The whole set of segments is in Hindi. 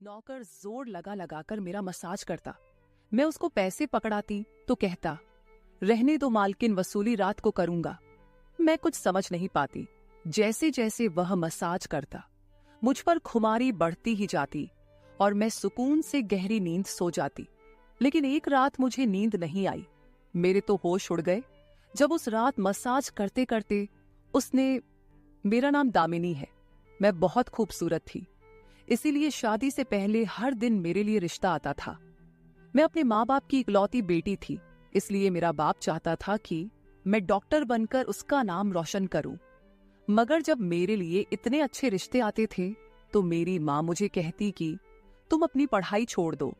नौकर जोर लगा लगाकर मेरा मसाज करता। मैं उसको पैसे पकड़ाती तो कहता, रहने दो मालकिन, वसूली रात को करूंगा। मैं कुछ समझ नहीं पाती। जैसे जैसे वह मसाज करता, मुझ पर खुमारी बढ़ती ही जाती और मैं सुकून से गहरी नींद सो जाती। लेकिन एक रात मुझे नींद नहीं आई। मेरे तो होश उड़ गए जब उस रात मसाज करते करते उसने, मेरा नाम दामिनी है, मैं बहुत खूबसूरत थी, इसीलिए शादी से पहले हर दिन मेरे लिए रिश्ता आता था। मैं अपने माँ बाप की इकलौती बेटी थी, इसलिए मेरा बाप चाहता था कि मैं डॉक्टर बनकर उसका नाम रोशन करूं। मगर जब मेरे लिए इतने अच्छे रिश्ते आते थे तो मेरी माँ मुझे कहती कि तुम अपनी पढ़ाई छोड़ दो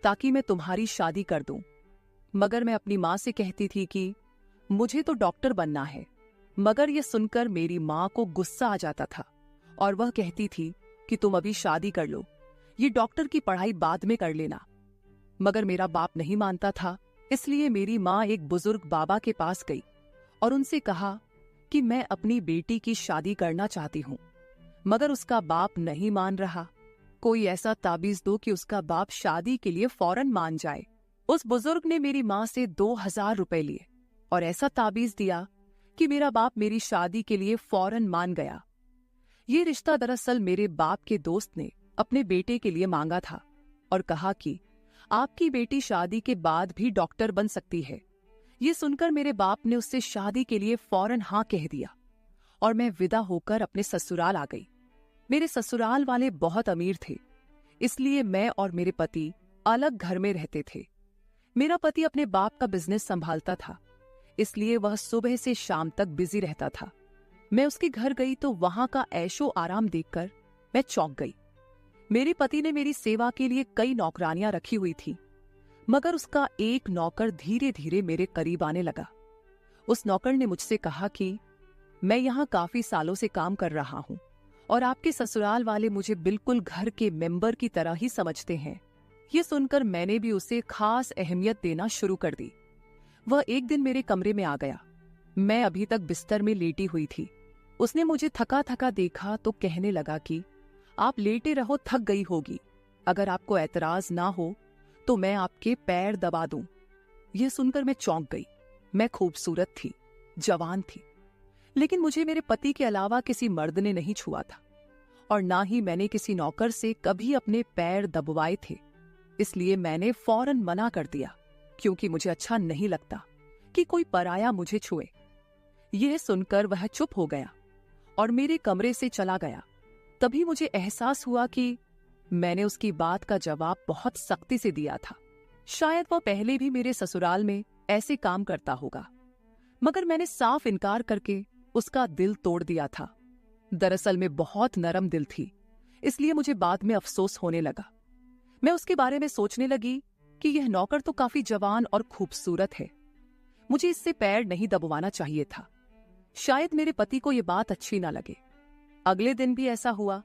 ताकि मैं तुम्हारी शादी कर दूं। मगर मैं अपनी माँ से कहती थी कि मुझे तो डॉक्टर बनना है। मगर यह सुनकर मेरी माँ को गुस्सा आ जाता था और वह कहती थी कि तुम अभी शादी कर लो, ये डॉक्टर की पढ़ाई बाद में कर लेना। मगर मेरा बाप नहीं मानता था, इसलिए मेरी माँ एक बुजुर्ग बाबा के पास गई और उनसे कहा कि मैं अपनी बेटी की शादी करना चाहती हूँ। मगर उसका बाप नहीं मान रहा। कोई ऐसा ताबीज दो कि उसका बाप शादी के लिए फौरन मान जाए। उस बुजुर्ग ने मेरी माँ से 2000 रुपए लिए और ऐसा ताबीज दिया कि मेरा बाप मेरी शादी के लिए फौरन मान गया। ये रिश्ता दरअसल मेरे बाप के दोस्त ने अपने बेटे के लिए मांगा था और कहा कि आपकी बेटी शादी के बाद भी डॉक्टर बन सकती है। ये सुनकर मेरे बाप ने उससे शादी के लिए फौरन हाँ कह दिया और मैं विदा होकर अपने ससुराल आ गई। मेरे ससुराल वाले बहुत अमीर थे, इसलिए मैं और मेरे पति अलग घर में रहते थे। मेरा पति अपने बाप का बिजनेस संभालता था, इसलिए वह सुबह से शाम तक बिजी रहता था। मैं उसके घर गई तो वहां का ऐशो आराम देखकर मैं चौंक गई। मेरे पति ने मेरी सेवा के लिए कई नौकरानियां रखी हुई थी, मगर उसका एक नौकर धीरे धीरे मेरे करीब आने लगा। उस नौकर ने मुझसे कहा कि मैं यहाँ काफी सालों से काम कर रहा हूँ और आपके ससुराल वाले मुझे बिल्कुल घर के मेंबर की तरह ही समझते हैं। ये सुनकर मैंने भी उसे खास अहमियत देना शुरू कर दी। वह एक दिन मेरे कमरे में आ गया। मैं अभी तक बिस्तर में लेटी हुई थी। उसने मुझे थका थका देखा तो कहने लगा कि आप लेटे रहो, थक गई होगी। अगर आपको एतराज ना हो तो मैं आपके पैर दबा दूं। यह सुनकर मैं चौंक गई। मैं खूबसूरत थी, जवान थी, लेकिन मुझे मेरे पति के अलावा किसी मर्द ने नहीं छुआ था और ना ही मैंने किसी नौकर से कभी अपने पैर दबवाए थे। इसलिए मैंने फौरन मना कर दिया, क्योंकि मुझे अच्छा नहीं लगता कि कोई पराया मुझे छुए। यह सुनकर वह चुप हो गया और मेरे कमरे से चला गया। तभी मुझे एहसास हुआ कि मैंने उसकी बात का जवाब बहुत सख्ती से दिया था। शायद वह पहले भी मेरे ससुराल में ऐसे काम करता होगा, मगर मैंने साफ इनकार करके उसका दिल तोड़ दिया था। दरअसल मैं बहुत नरम दिल थी, इसलिए मुझे बाद में अफसोस होने लगा। मैं उसके बारे में सोचने लगी कि यह नौकर तो काफी जवान और खूबसूरत है, मुझे इससे पैर नहीं दबवाना चाहिए था। शायद मेरे पति को यह बात अच्छी ना लगे। अगले दिन भी ऐसा हुआ।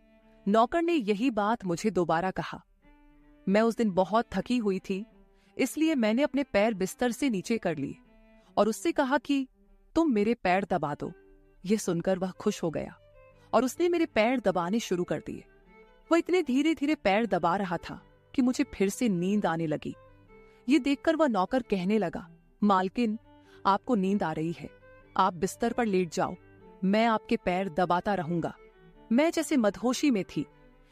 नौकर ने यही बात मुझे दोबारा कहा। मैं उस दिन बहुत थकी हुई थी, इसलिए मैंने अपने पैर बिस्तर से नीचे कर लिए और उससे कहा कि तुम मेरे पैर दबा दो। यह सुनकर वह खुश हो गया और उसने मेरे पैर दबाने शुरू कर दिए। वह इतने धीरे धीरे पैर दबा रहा था कि मुझे फिर से नींद आने लगी। ये देखकर वह नौकर कहने लगा, मालकिन, आपको नींद आ रही है, आप बिस्तर पर लेट जाओ, मैं आपके पैर दबाता रहूंगा। मैं जैसे मदहोशी में थी,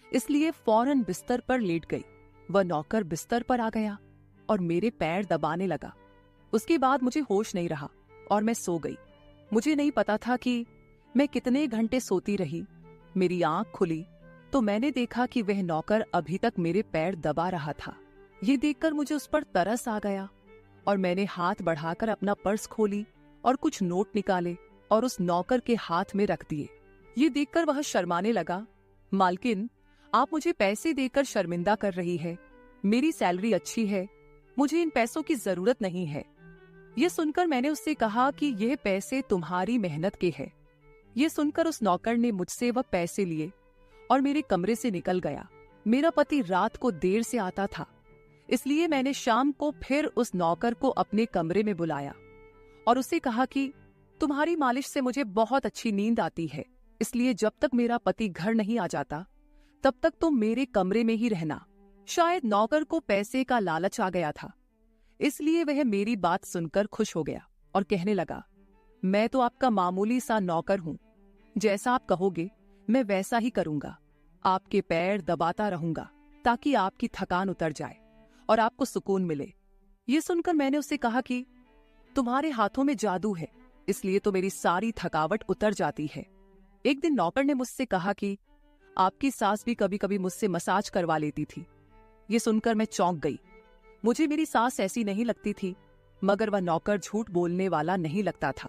इसलिए फौरन बिस्तर पर लेट गई। वह नौकर बिस्तर पर आ गया और मेरे पैर दबाने लगा। उसके बाद मुझे होश नहीं रहा और मैं सो गई। मुझे नहीं पता था कि मैं कितने घंटे सोती रही। मेरी आंख खुली तो मैंने देखा कि वह नौकर अभी तक मेरे पैर दबा रहा था। ये देखकर मुझे उस पर तरस आ गया और मैंने हाथ बढ़ाकर अपना पर्स खोली और कुछ नोट निकाले और उस नौकर के हाथ में रख दिए। ये देखकर वह शर्माने लगा। मालकिन, आप मुझे पैसे देकर शर्मिंदा कर रही है। मेरी सैलरी अच्छी है, मुझे इन पैसों की जरूरत नहीं है। यह सुनकर मैंने उससे कहा कि यह पैसे तुम्हारी मेहनत के हैं। यह सुनकर उस नौकर ने मुझसे वह पैसे लिए और मेरे कमरे से निकल गया। मेरा पति रात को देर से आता था, इसलिए मैंने शाम को फिर उस नौकर को अपने कमरे में बुलाया और उससे कहा कि तुम्हारी मालिश से मुझे बहुत अच्छी नींद आती है, इसलिए जब तक मेरा पति घर नहीं आ जाता तब तक तुम मेरे कमरे में ही रहना। शायद नौकर को पैसे का लालच आ गया था, इसलिए वह मेरी बात सुनकर खुश हो गया और कहने लगा, मैं तो आपका मामूली सा नौकर हूं, जैसा आप कहोगे मैं वैसा ही करूंगा। आपके पैर दबाता रहूंगा ताकि आपकी थकान उतर जाए और आपको सुकून मिले। ये सुनकर मैंने उससे कहा कि तुम्हारे हाथों में जादू है, इसलिए तो मेरी सारी थकावट उतर जाती है। एक दिन नौकर ने मुझसे कहा कि आपकी सास भी कभी कभी मुझसे मसाज करवा लेती थी। ये सुनकर मैं चौंक गई। मुझे मेरी सास ऐसी नहीं लगती थी, मगर वह नौकर झूठ बोलने वाला नहीं लगता था।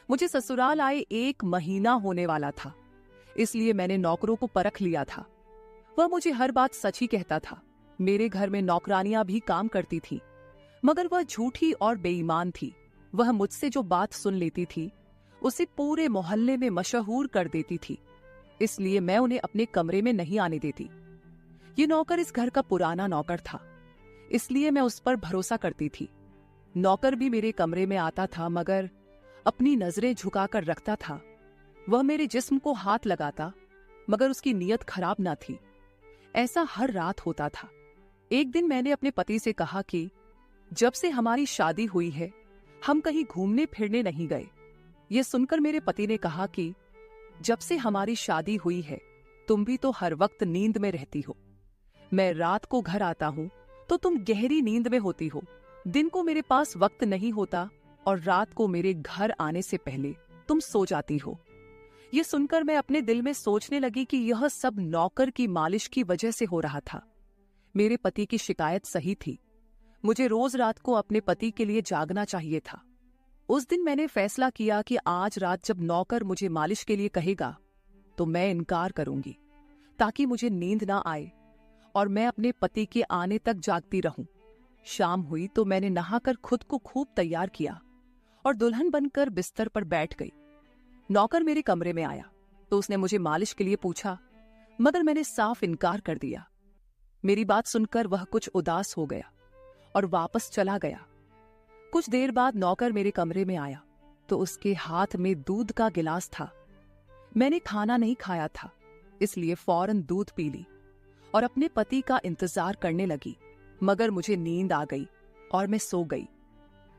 मुझे ससुराल आए 1 महीना होने वाला था, इसलिए मैंने नौकरों को परख लिया था। वह मुझे हर बात सच ही कहता था। मेरे घर में नौकरानियां भी काम करती थी, मगर वह झूठी और बेईमान थी। वह मुझसे जो बात सुन लेती थी उसे पूरे मोहल्ले में मशहूर कर देती थी, इसलिए मैं उन्हें अपने कमरे में नहीं आने देती। ये नौकर इस घर का पुराना नौकर था, इसलिए मैं उस पर भरोसा करती थी। नौकर भी मेरे कमरे में आता था, मगर अपनी नजरें झुकाकर रखता था। वह मेरे जिस्म को हाथ लगाता, मगर उसकी नीयत खराब ना थी। ऐसा हर रात होता था। एक दिन मैंने अपने पति से कहा कि जब से हमारी शादी हुई है हम कहीं घूमने फिरने नहीं गए। यह सुनकर मेरे पति ने कहा कि जब से हमारी शादी हुई है तुम भी तो हर वक्त नींद में रहती हो। मैं रात को घर आता हूं तो तुम गहरी नींद में होती हो। दिन को मेरे पास वक्त नहीं होता और रात को मेरे घर आने से पहले तुम सो जाती हो। यह सुनकर मैं अपने दिल में सोचने लगी कि यह सब नौकर की मालिश की वजह से हो रहा था। मेरे पति की शिकायत सही थी। मुझे रोज रात को अपने पति के लिए जागना चाहिए था। उस दिन मैंने फैसला किया कि आज रात जब नौकर मुझे मालिश के लिए कहेगा तो मैं इनकार करूंगी, ताकि मुझे नींद ना आए और मैं अपने पति के आने तक जागती रहूं। शाम हुई तो मैंने नहाकर खुद को खूब तैयार किया और दुल्हन बनकर बिस्तर पर बैठ गई। नौकर मेरे कमरे में आया तो उसने मुझे मालिश के लिए पूछा, मगर मैंने साफ इनकार कर दिया। मेरी बात सुनकर वह कुछ उदास हो गया और वापस चला गया। कुछ देर बाद नौकर मेरे कमरे में आया तो उसके हाथ में दूध का गिलास था। मैंने खाना नहीं खाया था, इसलिए फौरन दूध पी ली और अपने पति का इंतजार करने लगी, मगर मुझे नींद आ गई और मैं सो गई।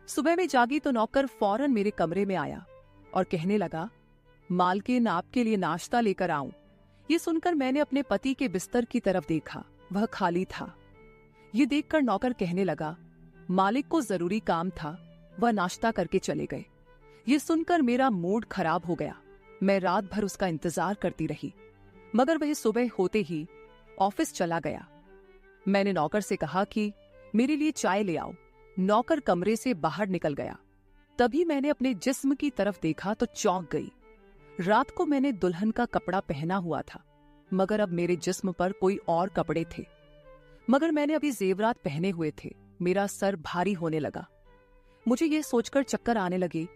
सुबह में जागी तो नौकर फौरन मेरे कमरे में आया और कहने लगा, मालकिन आपके लिए नाश्ता लेकर आऊं। ये सुनकर मैंने अपने पति के बिस्तर की तरफ देखा, वह खाली था। ये देखकर नौकर कहने लगा, मालिक को जरूरी काम था, वह नाश्ता करके चले गए। ये सुनकर मेरा मूड खराब हो गया। मैं रात भर उसका इंतजार करती रही, मगर वह सुबह होते ही ऑफिस चला गया। मैंने नौकर से कहा कि मेरे लिए चाय ले आओ। नौकर कमरे से बाहर निकल गया। तभी मैंने अपने जिस्म की तरफ देखा तो चौंक गई। रात को मैंने दुल्हन का कपड़ा पहना हुआ था, मगर अब मेरे जिस्म पर कोई और कपड़े थे। मगर मैंने अभी जेवरात पहने हुए थे। मेरा सर भारी होने लगा। मुझे यह सोचकर चक्कर आने लगे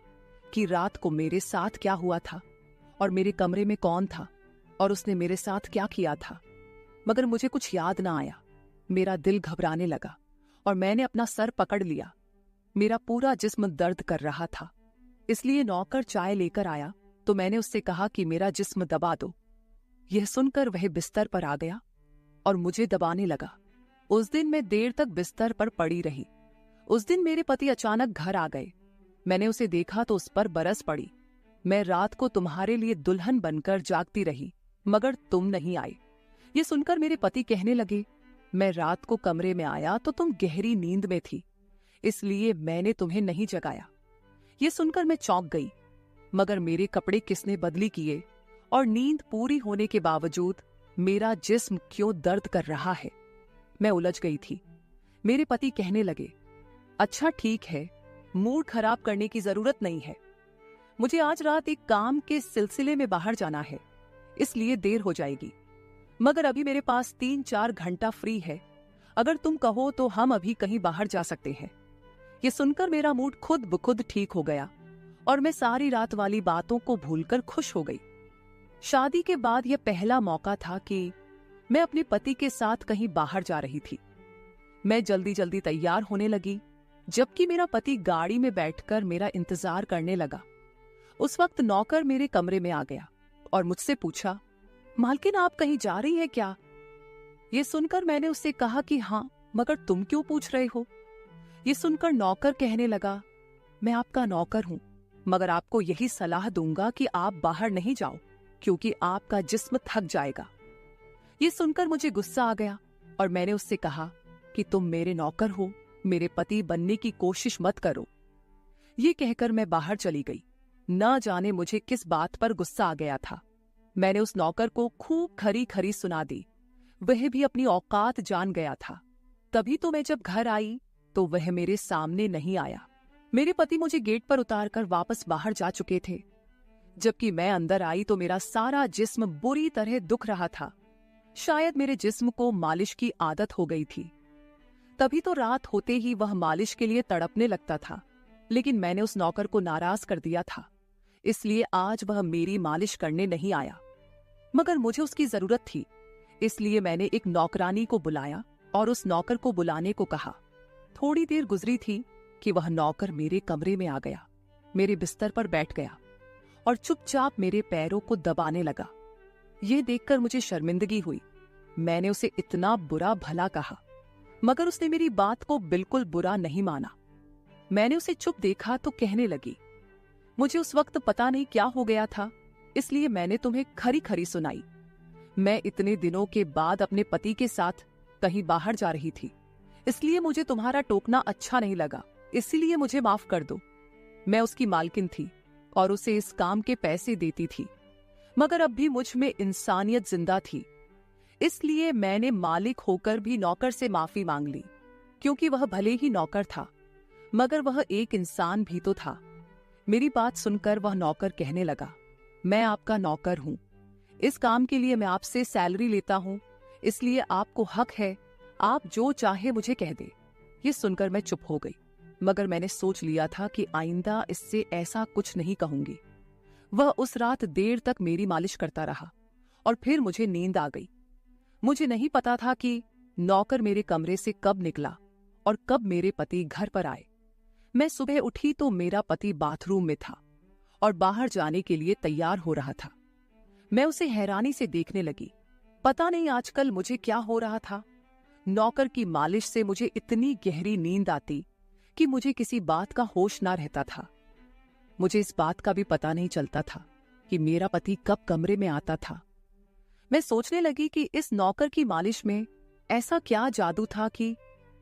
कि रात को मेरे साथ क्या हुआ था और मेरे कमरे में कौन था और उसने मेरे साथ क्या किया था। मगर मुझे कुछ याद ना आया। मेरा दिल घबराने लगा और मैंने अपना सर पकड़ लिया। मेरा पूरा जिस्म दर्द कर रहा था, इसलिए नौकर चाय लेकर आया तो मैंने उससे कहा कि मेरा जिस्म दबा दो। यह सुनकर वह बिस्तर पर आ गया और मुझे दबाने लगा। उस दिन मैं देर तक बिस्तर पर पड़ी रही। उस दिन मेरे पति अचानक घर आ गए। मैंने उसे देखा तो उस पर बरस पड़ी। मैं रात को तुम्हारे लिए दुल्हन बनकर जागती रही, मगर तुम नहीं आए। ये सुनकर मेरे पति कहने लगे, मैं रात को कमरे में आया तो तुम गहरी नींद में थी, इसलिए मैंने तुम्हें नहीं जगाया। ये सुनकर मैं चौंक गई, मगर मेरे कपड़े किसने बदली किए और नींद पूरी होने के बावजूद मेरा जिस्म क्यों दर्द कर रहा है। मैं उलझ गई थी। मेरे पति कहने लगे, अच्छा ठीक है, मूड खराब करने की जरूरत नहीं है। मुझे आज रात एक काम के सिलसिले में बाहर जाना है, इसलिए देर हो जाएगी, मगर अभी मेरे पास 3-4 घंटा फ्री है। अगर तुम कहो तो हम अभी कहीं बाहर जा सकते हैं। ये सुनकर मेरा मूड खुद ब खुद ठीक हो गया और मैं सारी रात वाली बातों को भूलकर खुश हो गई। शादी के बाद यह पहला मौका था कि मैं अपने पति के साथ कहीं बाहर जा रही थी। मैं जल्दी जल्दी तैयार होने लगी, जबकि मेरा पति गाड़ी में बैठकर मेरा इंतजार करने लगा। उस वक्त नौकर मेरे कमरे में आ गया और मुझसे पूछा, मालकिन आप कहीं जा रही हैं क्या? ये सुनकर मैंने उससे कहा कि हाँ, मगर तुम क्यों पूछ रहे हो? ये सुनकर नौकर कहने लगा, मैं आपका नौकर हूं, मगर आपको यही सलाह दूंगा कि आप बाहर नहीं जाओ, क्योंकि आपका जिस्म थक जाएगा। ये सुनकर मुझे गुस्सा आ गया और मैंने उससे कहा कि तुम मेरे नौकर हो, मेरे पति बनने की कोशिश मत करो। ये कहकर मैं बाहर चली गई। न जाने मुझे किस बात पर गुस्सा आ गया था। मैंने उस नौकर को खूब खरी खरी सुना दी। वह भी अपनी औकात जान गया था। तभी तो मैं जब घर आई तो वह मेरे सामने नहीं आया। मेरे पति मुझे गेट पर उतारकर वापस बाहर जा चुके थे। जबकि मैं अंदर आई तो मेरा सारा जिस्म बुरी तरह दुख रहा था। शायद मेरे जिस्म को मालिश की आदत हो गई थी। तभी तो रात होते ही वह मालिश के लिए तड़पने लगता था। लेकिन मैंने उस नौकर को नाराज कर दिया था, इसलिए आज वह मेरी मालिश करने नहीं आया। मगर मुझे उसकी जरूरत थी, इसलिए मैंने एक नौकरानी को बुलाया और उस नौकर को बुलाने को कहा। थोड़ी देर गुजरी थी कि वह नौकर मेरे कमरे में आ गया, मेरे बिस्तर पर बैठ गया और चुपचाप मेरे पैरों को दबाने लगा। यह देखकर मुझे शर्मिंदगी हुई। मैंने उसे इतना बुरा भला कहा, मगर उसने मेरी बात को बिल्कुल बुरा नहीं माना। मैंने उसे चुप देखा तो कहने लगी, मुझे उस वक्त पता नहीं क्या हो गया था, इसलिए मैंने तुम्हें खरी खरी सुनाई। मैं इतने दिनों के बाद अपने पति के साथ कहीं बाहर जा रही थी, इसलिए मुझे तुम्हारा टोकना अच्छा नहीं लगा, इसलिए मुझे माफ कर दो। मैं उसकी मालकिन थी और उसे इस काम के पैसे देती थी, मगर अब भी मुझ में इंसानियत जिंदा थी, इसलिए मैंने मालिक होकर भी नौकर से माफी मांग ली, क्योंकि वह भले ही नौकर था मगर वह एक इंसान भी तो था। मेरी बात सुनकर वह नौकर कहने लगा, मैं आपका नौकर हूं, इस काम के लिए मैं आपसे सैलरी लेता हूं, इसलिए आपको हक है आप जो चाहे मुझे कह दे। ये सुनकर मैं चुप हो गई, मगर मैंने सोच लिया था कि आइंदा इससे ऐसा कुछ नहीं कहूंगी। वह उस रात देर तक मेरी मालिश करता रहा और फिर मुझे नींद आ गई। मुझे नहीं पता था कि नौकर मेरे कमरे से कब निकला और कब मेरे पति घर पर आए। मैं सुबह उठी तो मेरा पति बाथरूम में था और बाहर जाने के लिए तैयार हो रहा था। मैं उसे हैरानी से देखने लगी। पता नहीं आजकल मुझे क्या हो रहा था। नौकर की मालिश से मुझे इतनी गहरी नींद आती कि मुझे किसी बात का होश ना रहता था। मुझे इस बात का भी पता नहीं चलता था कि मेरा पति कब कमरे में आता था। मैं सोचने लगी कि इस नौकर की मालिश में ऐसा क्या जादू था कि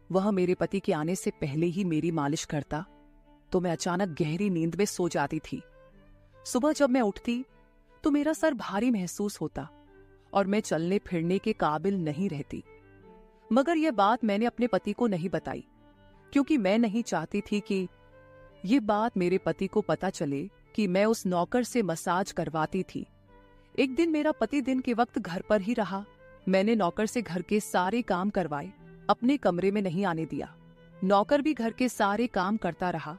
वह मेरे पति के आने से पहले ही मेरी मालिश करता। तो मैं अचानक गहरी नींद में सो जाती थी। सुबह जब मैं उठती तो मेरा सर भारी महसूस होता और मैं चलने फिरने के काबिल नहीं रहती। मगर यह बात मैंने अपने पति को नहीं बताई, क्योंकि मैं नहीं चाहती थी कि ये बात मेरे पति को पता चले कि मैं उस नौकर से मसाज करवाती थी। एक दिन मेरा पति दिन के वक्त घर पर ही रहा। मैंने नौकर से घर के सारे काम करवाए, अपने कमरे में नहीं आने दिया। नौकर भी घर के सारे काम करता रहा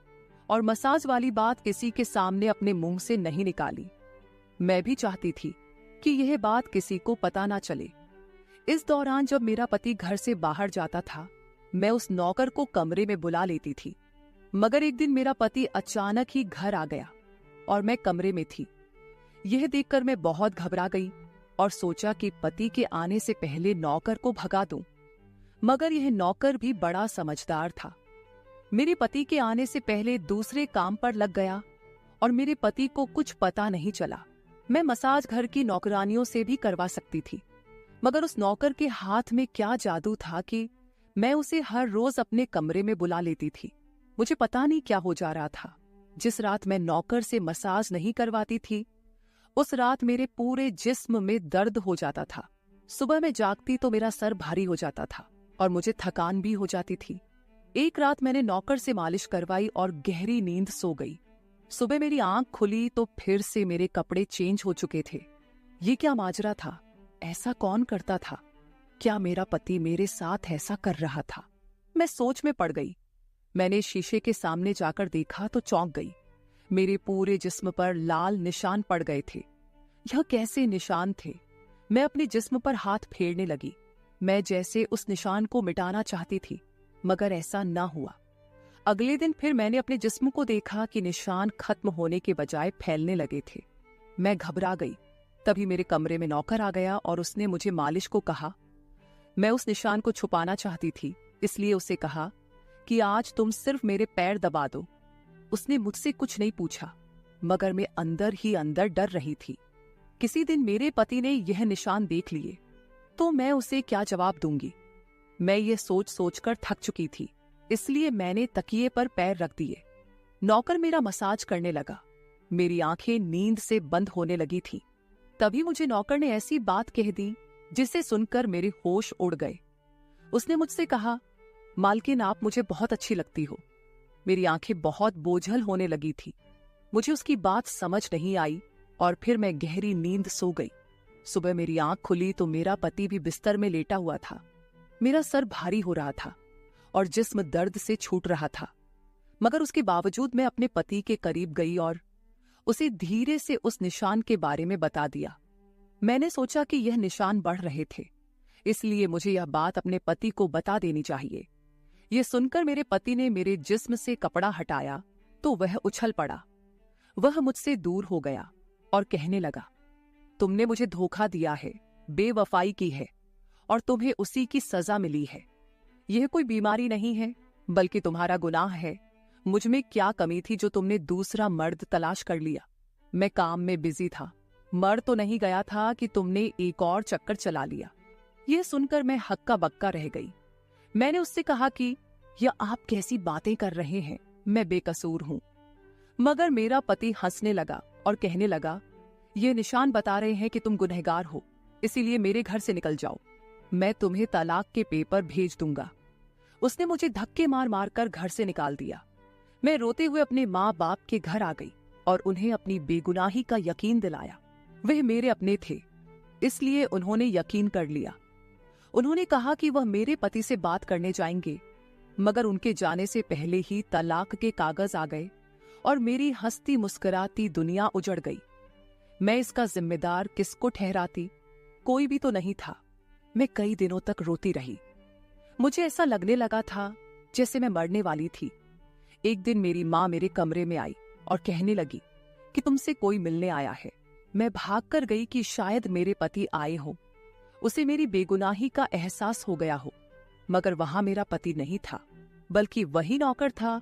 और मसाज वाली बात किसी के सामने अपने मुंह से नहीं निकाली। मैं भी चाहती थी कि यह बात किसी को पता ना चले। इस दौरान जब मेरा पति घर से बाहर जाता था, मैं उस नौकर को कमरे में बुला लेती थी। मगर एक दिन मेरा पति अचानक ही घर आ गया और मैं कमरे में थी। यह देखकर मैं बहुत घबरा गई और सोचा कि पति के आने से पहले नौकर को भगा दूं। मगर यह नौकर भी बड़ा समझदार था। मेरे पति के आने से पहले दूसरे काम पर लग गया और मेरे पति को कुछ पता नहीं चला। मैं मसाज घर की नौकरानियों से भी करवा सकती थी, मगर उस नौकर के हाथ में क्या जादू था कि मैं उसे हर रोज अपने कमरे में बुला लेती थी। मुझे पता नहीं क्या हो जा रहा था। जिस रात मैं नौकर से मसाज नहीं करवाती थी, उस रात मेरे पूरे जिस्म में दर्द हो जाता था। सुबह मैं जागती तो मेरा सर भारी हो जाता था और मुझे थकान भी हो जाती थी। एक रात मैंने नौकर से मालिश करवाई और गहरी नींद सो गई। सुबह मेरी आंख खुली तो फिर से मेरे कपड़े चेंज हो चुके थे। ये क्या माजरा था? ऐसा कौन करता था? क्या मेरा पति मेरे साथ ऐसा कर रहा था? मैं सोच में पड़ गई। मैंने शीशे के सामने जाकर देखा तो चौंक गई। मेरे पूरे जिस्म पर लाल निशान पड़ गए थे। यह कैसे निशान थे? मैं अपने जिस्म पर हाथ फेरने लगी। मैं जैसे उस निशान को मिटाना चाहती थी, मगर ऐसा ना हुआ। अगले दिन फिर मैंने अपने जिस्म को देखा कि निशान खत्म होने के बजाय फैलने लगे थे। मैं घबरा गई। तभी मेरे कमरे में नौकर आ गया और उसने मुझे मालिश को कहा। मैं उस निशान को छुपाना चाहती थी, इसलिए उसे कहा कि आज तुम सिर्फ मेरे पैर दबा दो। उसने मुझसे कुछ नहीं पूछा, मगर मैं अंदर ही अंदर डर रही थी। किसी दिन मेरे पति ने यह निशान देख लिए तो मैं उसे क्या जवाब दूंगी। मैं ये सोच सोचकर थक चुकी थी, इसलिए मैंने तकिए पर पैर रख दिए। नौकर मेरा मसाज करने लगा। मेरी आंखें नींद से बंद होने लगी थी। तभी मुझे नौकर ने ऐसी बात कह दी जिसे सुनकर मेरे होश उड़ गए। उसने मुझसे कहा, मालकिन आप मुझे बहुत अच्छी लगती हो। मेरी आंखें बहुत बोझल होने लगी थी। मुझे उसकी बात समझ नहीं आई और फिर मैं गहरी नींद सो गई। सुबह मेरी आंख खुली तो मेरा पति भी बिस्तर में लेटा हुआ था। मेरा सर भारी हो रहा था और जिस्म दर्द से छूट रहा था, मगर उसके बावजूद मैं अपने पति के करीब गई और उसे धीरे से उस निशान के बारे में बता दिया। मैंने सोचा कि यह निशान बढ़ रहे थे, इसलिए मुझे यह बात अपने पति को बता देनी चाहिए। यह सुनकर मेरे पति ने मेरे जिस्म से कपड़ा हटाया तो वह उछल पड़ा। वह मुझसे दूर हो गया और कहने लगा, तुमने मुझे धोखा दिया है, बेवफाई की है और तुम्हें उसी की सजा मिली है। यह कोई बीमारी नहीं है, बल्कि तुम्हारा गुनाह है। मुझ में क्या कमी थी जो तुमने दूसरा मर्द तलाश कर लिया। मैं काम में बिजी था, मर तो नहीं गया था कि तुमने एक और चक्कर चला लिया। यह सुनकर मैं हक्का बक्का रह गई। मैंने उससे कहा कि यह आप कैसी बातें कर रहे हैं, मैं बेकसूर हूं। मगर मेरा पति हंसने लगा और कहने लगा, ये निशान बता रहे हैं कि तुम गुनहगार हो, इसीलिए मेरे घर से निकल जाओ। मैं तुम्हें तलाक के पेपर भेज दूंगा। उसने मुझे धक्के मार मार कर घर से निकाल दिया। मैं रोते हुए अपने माँ बाप के घर आ गई और उन्हें अपनी बेगुनाही का यकीन दिलाया। वह मेरे अपने थे, इसलिए उन्होंने यकीन कर लिया। उन्होंने कहा कि वह मेरे पति से बात करने जाएंगे, मगर उनके जाने से पहले ही तलाक के कागज आ गए और मेरी हंसती मुस्कुराती दुनिया उजड़ गई। मैं इसका जिम्मेदार किसको ठहराती? कोई भी तो नहीं था। मैं कई दिनों तक रोती रही। मुझे ऐसा लगने लगा था जैसे मैं मरने वाली थी। एक दिन मेरी माँ मेरे कमरे में आई और कहने लगी कि तुमसे कोई मिलने आया है। मैं भागकर गई कि शायद मेरे पति आए हो, उसे मेरी बेगुनाही का एहसास हो गया हो। मगर वहां मेरा पति नहीं था, बल्कि वही नौकर था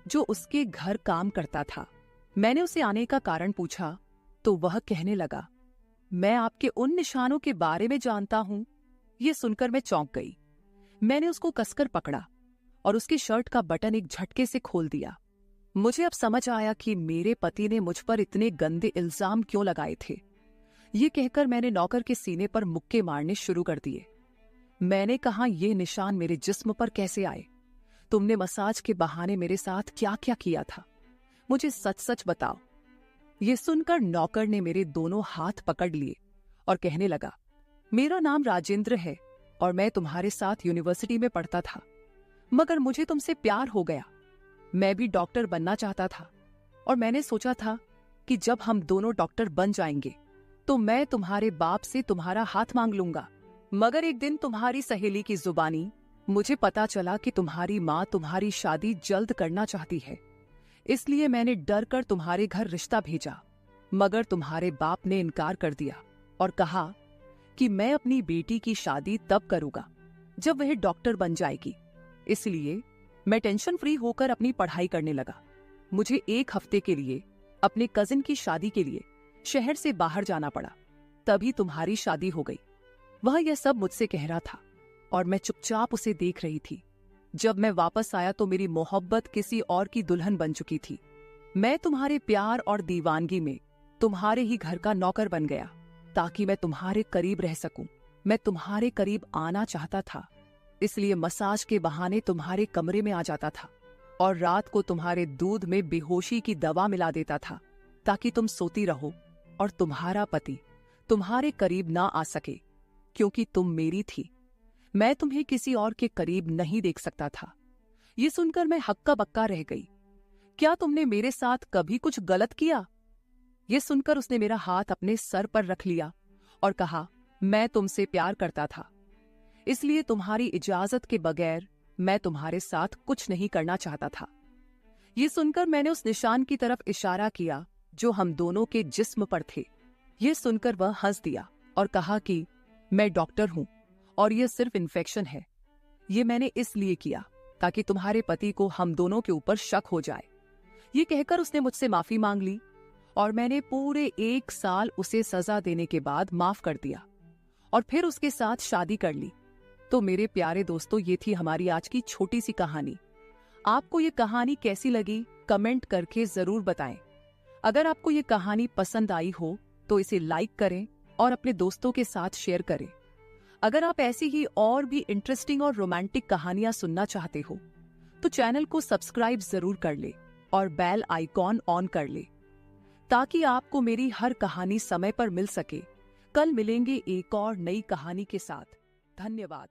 जो उसके घर काम करता था। मैंने उसे आने का कारण पूछा तो वह कहने लगा, मैं आपके उन निशानों के बारे में जानता हूं। यह सुनकर मैं चौंक गई। मैंने उसको कसकर पकड़ा और उसकी शर्ट का बटन एक झटके से खोल दिया। मुझे अब समझ आया कि मेरे पति ने मुझ पर इतने गंदे इल्जाम क्यों लगाए थे। ये कहकर मैंने नौकर के सीने पर मुक्के मारने शुरू कर दिए। मैंने कहा, ये निशान मेरे जिस्म पर कैसे आए? तुमने मसाज के बहाने मेरे साथ क्या क्या किया था? मुझे सच सच बताओ। ये सुनकर नौकर ने मेरे दोनों हाथ पकड़ लिए और कहने लगा, मेरा नाम राजेंद्र है और मैं तुम्हारे साथ यूनिवर्सिटी में पढ़ता था, मगर मुझे तुमसे प्यार हो गया। मैं भी डॉक्टर बनना चाहता था और मैंने सोचा था कि जब हम दोनों डॉक्टर बन जाएंगे तो मैं तुम्हारे बाप से तुम्हारा हाथ मांग लूंगा। मगर एक दिन तुम्हारी सहेली की जुबानी मुझे पता चला कि तुम्हारी माँ तुम्हारी शादी जल्द करना चाहती है, इसलिए मैंने डर कर तुम्हारे घर रिश्ता भेजा। मगर तुम्हारे बाप ने इनकार कर दिया और कहा कि मैं अपनी बेटी की शादी तब करूंगा जब वह डॉक्टर बन जाएगी। इसलिए मैं टेंशन फ्री होकर अपनी पढ़ाई करने लगा। मुझे एक हफ्ते के लिए अपने कजिन की शादी के लिए शहर से बाहर जाना पड़ा। तभी तुम्हारी शादी हो गई। वह यह सब मुझसे कह रहा था और मैं चुपचाप उसे देख रही थी। जब मैं वापस आया तो मेरी मोहब्बत किसी और की दुल्हन बन चुकी थी। मैं तुम्हारे प्यार और दीवानगी में तुम्हारे ही घर का नौकर बन गया ताकि मैं तुम्हारे करीब रह सकूं। मैं तुम्हारे करीब आना चाहता था, इसलिए मसाज के बहाने तुम्हारे कमरे में आ जाता था और रात को तुम्हारे दूध में बेहोशी की दवा मिला देता था ताकि तुम सोती रहो और तुम्हारा पति तुम्हारे करीब ना आ सके, क्योंकि तुम मेरी थी। मैं तुम्हें किसी और के करीब नहीं देख सकता था। ये सुनकर मैं हक्का बक्का रह गई। क्या तुमने मेरे साथ कभी कुछ गलत किया? ये सुनकर उसने मेरा हाथ अपने सर पर रख लिया और कहा, मैं तुमसे प्यार करता था, इसलिए तुम्हारी इजाजत के बगैर मैं तुम्हारे साथ कुछ नहीं करना चाहता था। ये सुनकर मैंने उस निशान की तरफ इशारा किया जो हम दोनों के जिस्म पर थे। ये सुनकर वह हंस दिया और कहा कि मैं डॉक्टर हूं और ये सिर्फ इन्फेक्शन है। ये मैंने इसलिए किया ताकि तुम्हारे पति को हम दोनों के ऊपर शक हो जाए। ये कहकर उसने मुझसे माफी मांग ली और मैंने पूरे 1 साल उसे सजा देने के बाद माफ कर दिया और फिर उसके साथ शादी कर ली। तो मेरे प्यारे दोस्तों, ये थी हमारी आज की छोटी सी कहानी। आपको ये कहानी कैसी लगी कमेंट करके जरूर बताएं। अगर आपको ये कहानी पसंद आई हो तो इसे लाइक करें और अपने दोस्तों के साथ शेयर करें। अगर आप ऐसी ही और भी इंटरेस्टिंग और रोमांटिक कहानियां सुनना चाहते हो तो चैनल को सब्सक्राइब जरूर कर ले और बेल आइकॉन ऑन कर ले ताकि आपको मेरी हर कहानी समय पर मिल सके। कल मिलेंगे एक और नई कहानी के साथ। धन्यवाद।